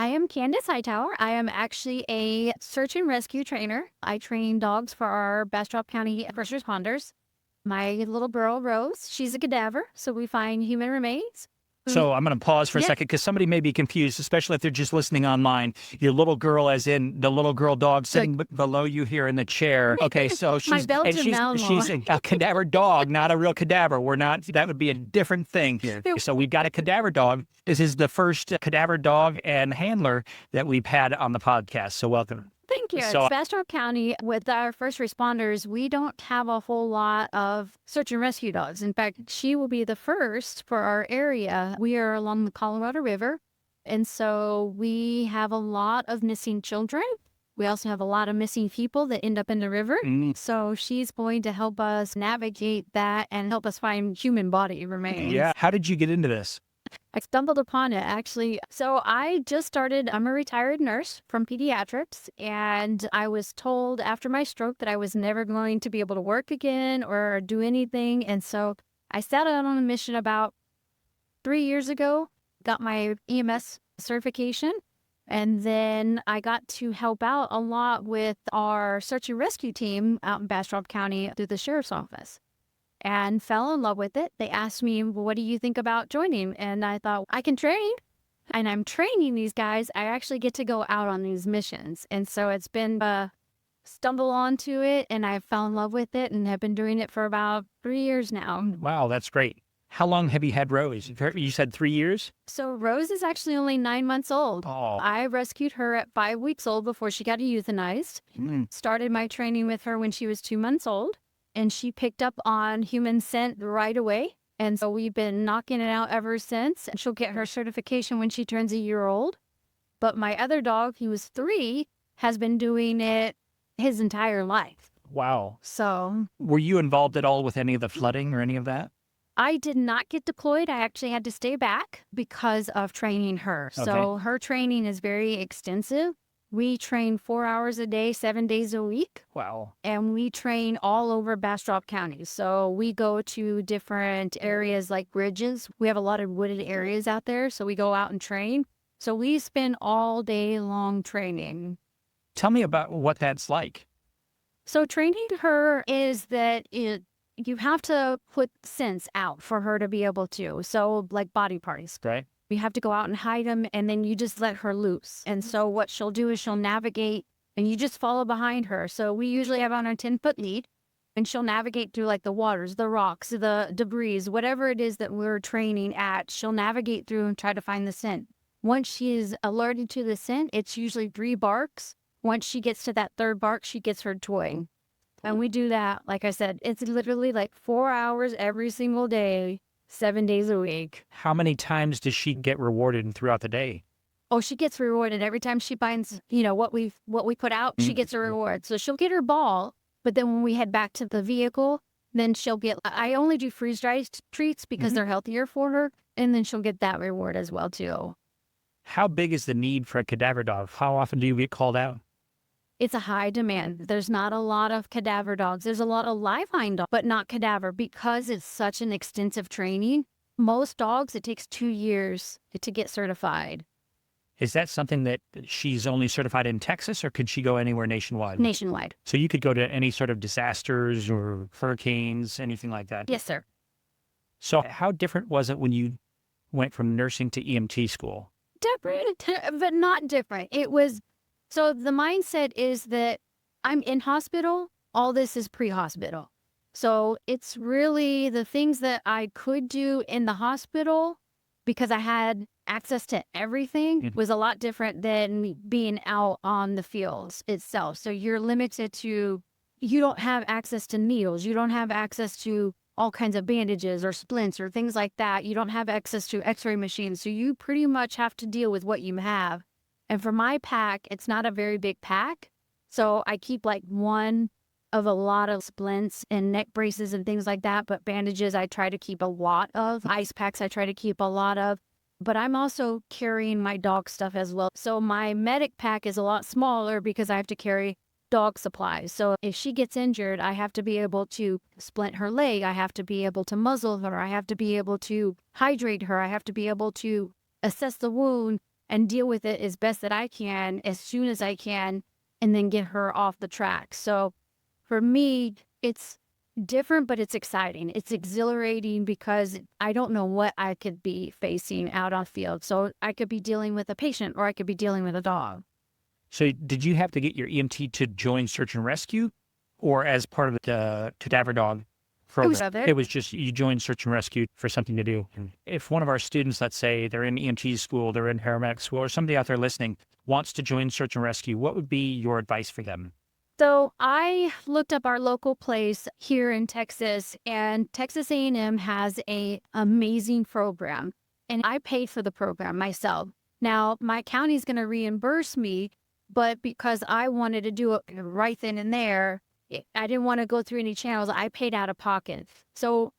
am Candace Hightower. I am actually a search and rescue trainer. I train dogs for our Bastrop County first responders. My little girl, Rose, she's a cadaver, so we find human remains. So I'm going to pause for a second because somebody may be confused, especially if they're just listening online. Your little girl, as in the little girl dog sitting below you here in the chair. Okay, so My Belgian she's a cadaver dog, not a real cadaver. We're not, that would be a different thing. So we've got a cadaver dog. This is the first cadaver dog and handler that we've had on the podcast. So welcome. Thank you. So, Bastrop County, with our first responders, we don't have a whole lot of search and rescue dogs. In fact, she will be the first for our area. We are along the Colorado River, and so we have a lot of missing children. We also have a lot of missing people that end up in the river. So she's going to help us navigate that and help us find human body remains. Yeah. How did you get into this? I stumbled upon it, actually. So I just started, I'm a retired nurse from pediatrics, and I was told after my stroke that I was never going to be able to work again or do anything. And so I set out on a mission about 3 years ago, got my EMS certification, and then I got to help out a lot with our search and rescue team out in Bastrop County through the sheriff's office. And fell in love with it. They asked me, well, what do you think about joining? And I thought, I can train. And I'm training these guys. I actually get to go out on these missions. And so it's been stumble onto it, and I fell in love with it and have been doing it for about 3 years now. Wow, that's great. How long have you had Rose? You said 3 years? So Rose is actually only 9 months old. Oh. I rescued her at 5 weeks old before she got euthanized. Started my training with her when she was 2 months old. And she picked up on human scent right away. And so we've been knocking it out ever since. And she'll get her certification when she turns a year old. But my other dog, he was 3, has been doing it his entire life. Wow. So were you involved at all with any of the flooding or any of that? I did not get deployed. I actually had to stay back because of training her. Okay. So her training is very extensive. We train 4 hours a day, 7 days a week. Wow. And we train all over Bastrop County. So we go to different areas like bridges. We have a lot of wooded areas out there. So we go out and train. So we spend all day long training. Tell me about what that's like. So training her is that you have to put scents out for her to be able to. So like body parties. Right. You have to go out and hide them, and then you just let her loose. And so what she'll do is she'll navigate, and you just follow behind her. So we usually have on a 10-foot lead, and she'll navigate through like the waters, the rocks, the debris, whatever it is that we're training at. She'll navigate through and try to find the scent. Once she is alerted to the scent, it's usually 3 barks. Once she gets to that 3rd bark, she gets her toy. And we do that, like I said, it's literally like 4 hours every single day. 7 days a week. How many times does she get rewarded throughout the day? Oh, she gets rewarded every time she finds, what we put out. She gets a reward. So she'll get her ball, but then when we head back to the vehicle, then she'll get. I only do freeze-dried treats because they're healthier for her, and then she'll get that reward as well too. How big is the need for a cadaver dog? How often do you get called out? It's a high demand. There's not a lot of cadaver dogs. There's a lot of live hind dogs, but not cadaver because it's such an extensive training. Most dogs, it takes 2 years to get certified. Is that something that she's only certified in Texas, or could she go anywhere nationwide? Nationwide. So you could go to any sort of disasters or hurricanes, anything like that? Yes, sir. So how different was it when you went from nursing to EMT school? Different, but not different. It was... So the mindset is that I'm in hospital, all this is pre-hospital. So it's really the things that I could do in the hospital because I had access to everything was a lot different than being out on the fields itself. So you're limited to, you don't have access to needles. You don't have access to all kinds of bandages or splints or things like that. You don't have access to x-ray machines. So you pretty much have to deal with what you have. And for my pack, it's not a very big pack. So I keep like one of a lot of splints and neck braces and things like that. But bandages, I try to keep a lot of. Ice packs, I try to keep a lot of. But I'm also carrying my dog stuff as well. So my medic pack is a lot smaller because I have to carry dog supplies. So if she gets injured, I have to be able to splint her leg. I have to be able to muzzle her. I have to be able to hydrate her. I have to be able to assess the wound and deal with it as best that I can, as soon as I can, and then get her off the track. So for me, it's different, but it's exciting. It's exhilarating because I don't know what I could be facing out on field. So I could be dealing with a patient or I could be dealing with a dog. So did you have to get your EMT to join search and rescue, or as part of the cadaver dog program? It was just you joined search and rescue for something to do. And if one of our students, let's say they're in EMT school, they're in paramedic school, or somebody out there listening wants to join search and rescue, what would be your advice for them? So I looked up our local place here in Texas, and Texas A&M has a amazing program, and I paid for the program myself. Now, my county's going to reimburse me, but because I wanted to do it right then and there, I didn't want to go through any channels. I paid out of pocket. So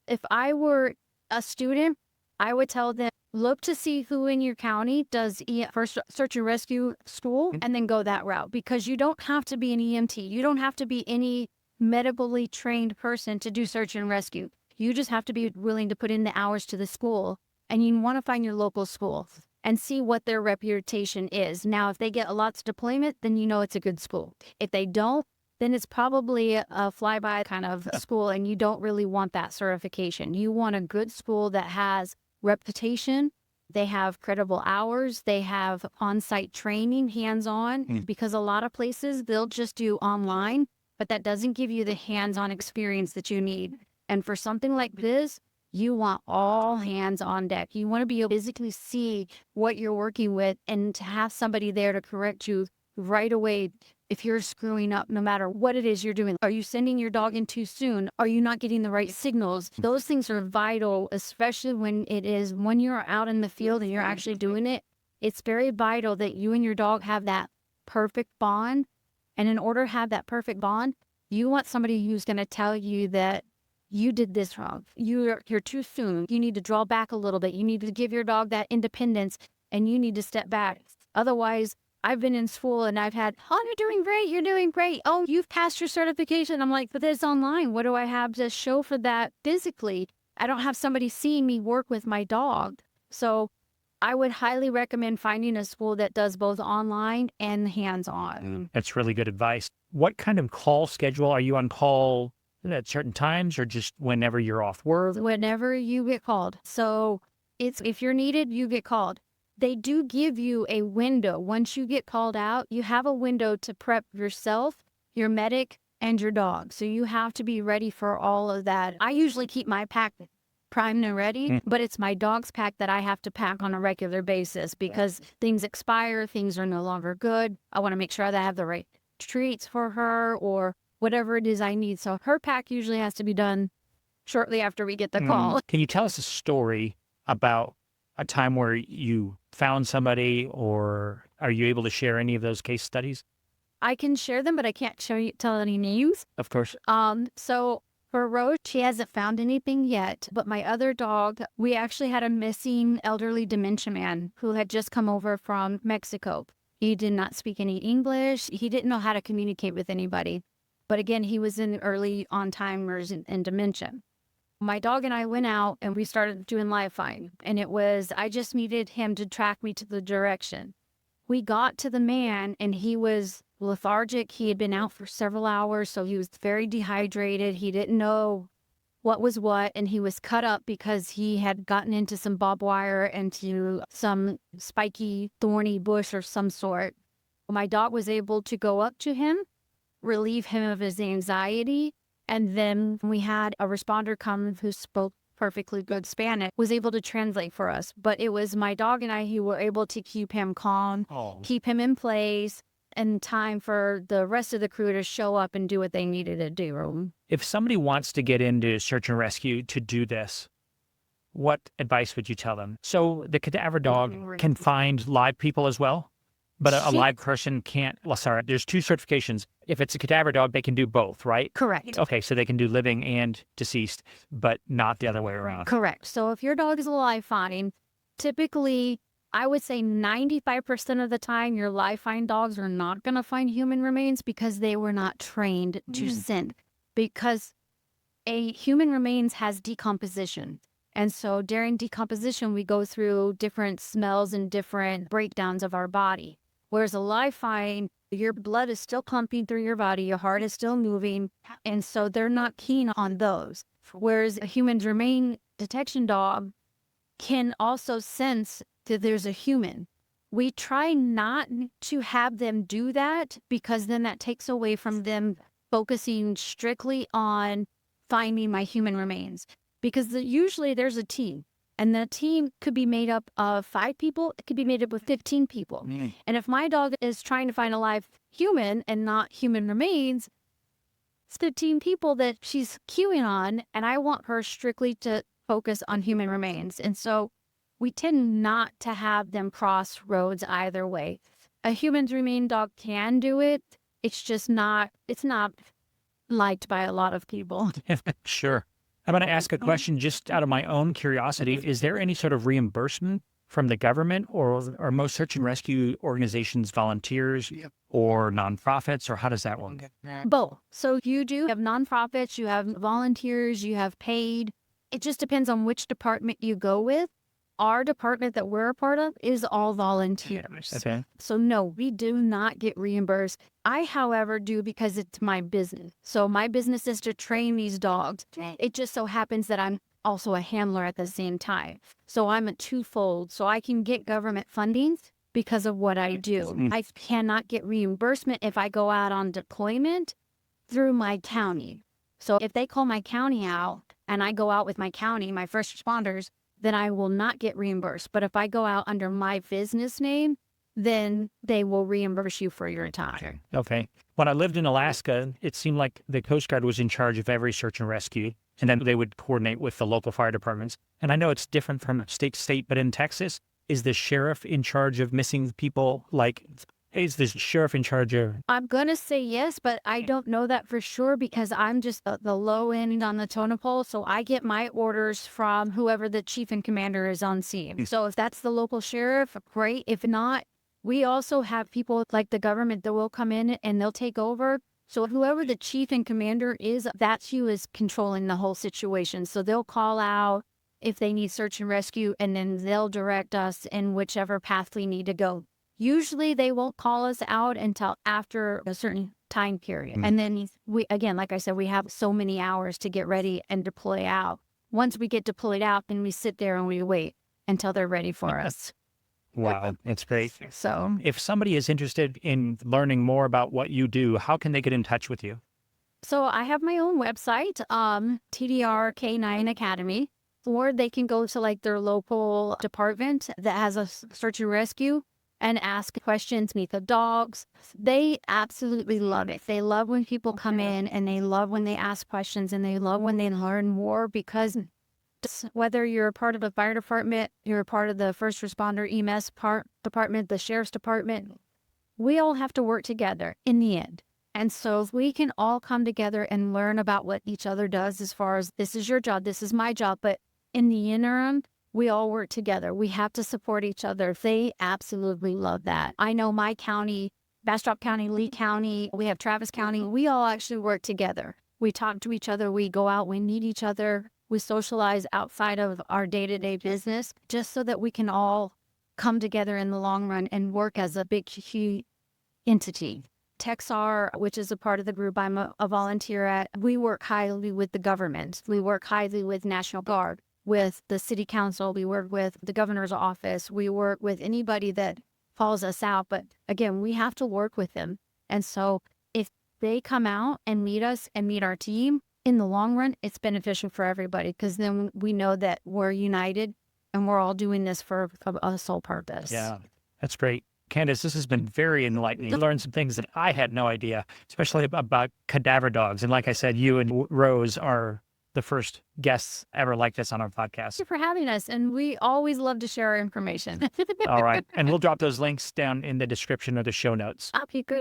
if I were a student, I would tell them, look to see who in your county does first search and rescue school, and then go that route, because you don't have to be an EMT. You don't have to be any medically trained person to do search and rescue. You just have to be willing to put in the hours to the school, and you want to find your local school and see what their reputation is. Now, if they get a lots of deployment, then you know it's a good school. If they don't, then it's probably a flyby kind of school, and you don't really want that certification. You want a good school that has reputation, they have credible hours, they have on-site training, hands-on, because a lot of places they'll just do online, but that doesn't give you the hands-on experience that you need. And for something like this, you want all hands on deck. You want to be able to physically see what you're working with and to have somebody there to correct you right away if you're screwing up, no matter what it is you're doing. Are you sending your dog in too soon? Are you not getting the right signals? Those things are vital, especially when you're out in the field and you're actually doing it. It's very vital that you and your dog have that perfect bond. And in order to have that perfect bond, you want somebody who's going to tell you that you did this wrong. You're too soon. You need to draw back a little bit. You need to give your dog that independence, and you need to step back. Otherwise, I've been in school and I've had, oh, you're doing great. You're doing great. Oh, you've passed your certification. I'm like, but it's online. What do I have to show for that physically? I don't have somebody seeing me work with my dog. So I would highly recommend finding a school that does both online and hands-on. That's really good advice. What kind of call schedule? Are you on call at certain times or just whenever you're off work? Whenever you get called. So if you're needed, you get called. They do give you a window. Once you get called out, you have a window to prep yourself, your medic, and your dog. So you have to be ready for all of that. I usually keep my pack primed and ready, but it's my dog's pack that I have to pack on a regular basis because things expire, things are no longer good. I want to make sure that I have the right treats for her or whatever it is I need. So her pack usually has to be done shortly after we get the call. Can you tell us a story about a time where you found somebody, or are you able to share any of those case studies? I can share them, but I can't tell any names. Of course. So for Rose, she hasn't found anything yet, but my other dog, we actually had a missing elderly dementia man who had just come over from Mexico. He did not speak any English. He didn't know how to communicate with anybody. But again, he was in early on-timers and dementia. My dog and I went out and we started doing live find. And I just needed him to track me to the direction. We got to the man and he was lethargic. He had been out for several hours, so he was very dehydrated. He didn't know what was what, and he was cut up because he had gotten into some barbed wire and to some spiky, thorny bush or some sort. My dog was able to go up to him, relieve him of his anxiety, and then we had a responder come who spoke perfectly good Spanish, was able to translate for us. But it was my dog and I who were able to keep him calm, keep him in place, and time for the rest of the crew to show up and do what they needed to do. If somebody wants to get into search and rescue to do this, what advice would you tell them? So the cadaver dog can find live people as well? But a live person can't. Well, sorry, there's two certifications. If it's a cadaver dog, they can do both, right? Correct. Okay, so they can do living and deceased, but not the other way around. Correct. So if your dog is a live find, typically, I would say 95% of the time, your live find dogs are not going to find human remains because they were not trained to scent. Because a human remains has decomposition. And so during decomposition, we go through different smells and different breakdowns of our body. Whereas a live find, your blood is still pumping through your body, your heart is still moving, and so they're not keen on those. Whereas a human remain detection dog can also sense that there's a human. We try not to have them do that because then that takes away from them focusing strictly on finding my human remains. Because usually there's a team, and the team could be made up of 5 people. It could be made up of 15 people. And if my dog is trying to find a live human and not human remains, it's 15 people that she's queuing on, and I want her strictly to focus on human remains. And so we tend not to have them cross roads either way. A human's remain dog can do it. It's just not, it's not liked by a lot of people. Sure. I'm going to ask a question just out of my own curiosity. Is there any sort of reimbursement from the government, or are most search and rescue organizations volunteers or nonprofits, or how does that work? Both. So you do have nonprofits, you have volunteers, you have paid. It just depends on which department you go with. Our department that we're a part of is all volunteers. Okay. So no, we do not get reimbursed. I, however, do because it's my business. So my business is to train these dogs. It just so happens that I'm also a handler at the same time. So I'm a twofold. So I can get government funding because of what I do. I cannot get reimbursement if I go out on deployment through my county. So if they call my county out and I go out with my county, my first responders, then I will not get reimbursed. But if I go out under my business name, then they will reimburse you for your time. Okay. When I lived in Alaska, it seemed like the Coast Guard was in charge of every search and rescue, and then they would coordinate with the local fire departments. And I know it's different from state to state, but in Texas, is the sheriff in charge of missing people? Like, is the sheriff in charge of? I'm going to say yes, but I don't know that for sure because I'm just the low end on the totem pole. So I get my orders from whoever the chief and commander is on scene. So if that's the local sheriff, great. If not, we also have people like the government that will come in and they'll take over. So whoever the chief and commander is, that's who is controlling the whole situation. So they'll call out if they need search and rescue, and then they'll direct us in whichever path we need to go. Usually they won't call us out until after a certain time period. And then we, again, like I said, we have so many hours to get ready and deploy out. Once we get deployed out, then we sit there and we wait until they're ready for us. Wow, that's great. So if somebody is interested in learning more about what you do, how can they get in touch with you? So I have my own website, TDR K9 Academy, or they can go to like their local department that has a search and rescue and ask questions, meet the dogs. They absolutely love it. They love when people come in, and they love when they ask questions, and they love when they learn more, because whether you're a part of the fire department, you're a part of the first responder EMS department, the sheriff's department, we all have to work together in the end. And so if we can all come together and learn about what each other does, as far as this is your job, this is my job, but in the interim, we all work together. We have to support each other. They absolutely love that. I know my county, Bastrop County, Lee County, we have Travis County. We all actually work together. We talk to each other. We go out. We need each other. We socialize outside of our day-to-day business just so that we can all come together in the long run and work as a big, huge entity. Texar, which is a part of the group I'm a volunteer at, we work highly with the government. We work highly with National Guard, with the city council. We work with the governor's office. We work with anybody that calls us out. But again, we have to work with them. And so if they come out and meet us and meet our team, in the long run, it's beneficial for everybody, because then we know that we're united and we're all doing this for a sole purpose. Yeah, that's great. Candace, this has been very enlightening. You learned some things that I had no idea, especially about cadaver dogs. And like I said, you and Rose are the first guests ever like this on our podcast. Thank you for having us. And we always love to share our information. All right. And we'll drop those links down in the description of the show notes. Okay, great.